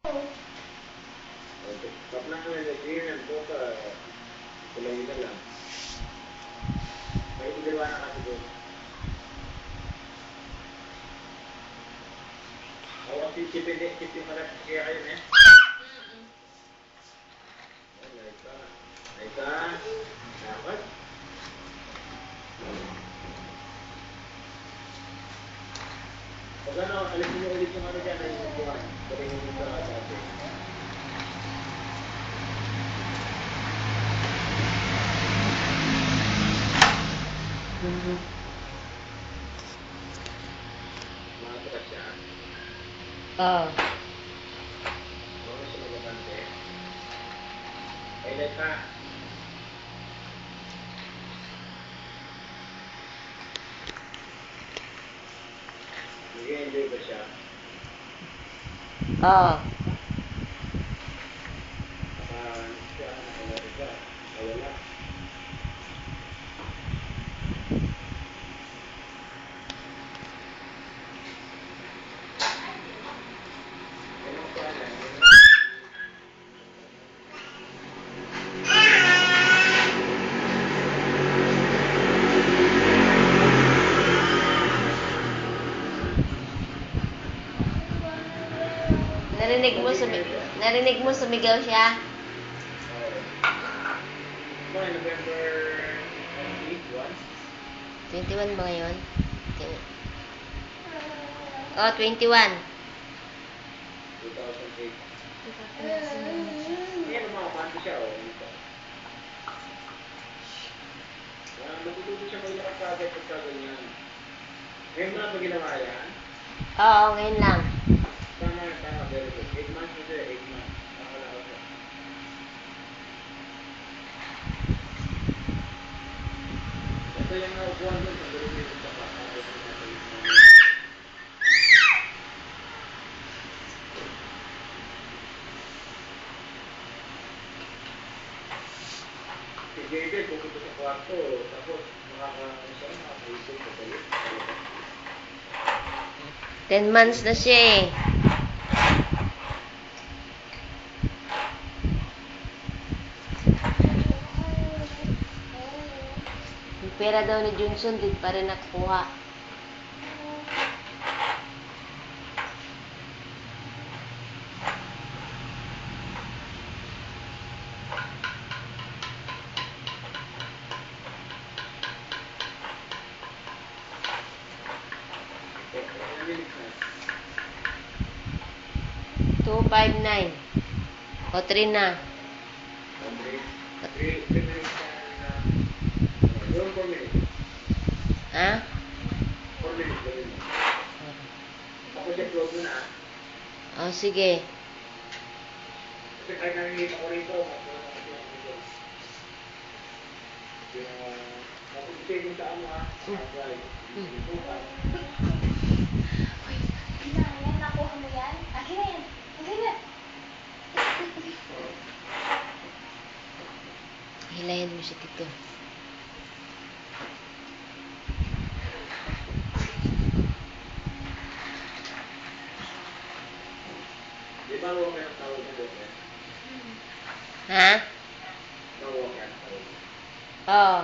Pag nakalagyan ko ka, kulay na lang. May igawa na kasi doon. Ako kasi tipid malaki kaya kayo eh. Laika. Dapat. Pag ano, alisin niyo ulit yung ano dyan, ay yung buwan. Galing yung sa dati. Makatras siya. Oo. Mga siya magabante. Ay, laika. Nag-enjoy ba siya? Oo. Siya, nakalari ka. Nawala. Ganun pa na. Narinig mo sumigaw siya? November 21. 21 ba ngayon? Oh, 21. 2008. Yan, lumakapante siya, oh. Matututo siya maglakad kagad pagka ganyan. Ngayon mo na ba ginawa yan? Oo, ngayon lang. Tama, very good. 8 months na siya, 8 months. Nakalakad siya. Ito yung naupuan doon, sa gulo nito sa pata. Si JJ, pupunta sa kwarto, tapos makakaisip sa balik. 10 months na siya eh. Yung pera daw ni Johnson, din pa rin nakukuha. Okay. 259. O 3 na. Ha? O sige. Kasi kahit nakikita ko rito, kung sa ano ha, Yan, nakuha mo yan? Akin na yan. Akin na. Hilayan mo siya dito. di ba huwag kayong tawag na doon eh? Ha? Huwag kayong tawag. Oo.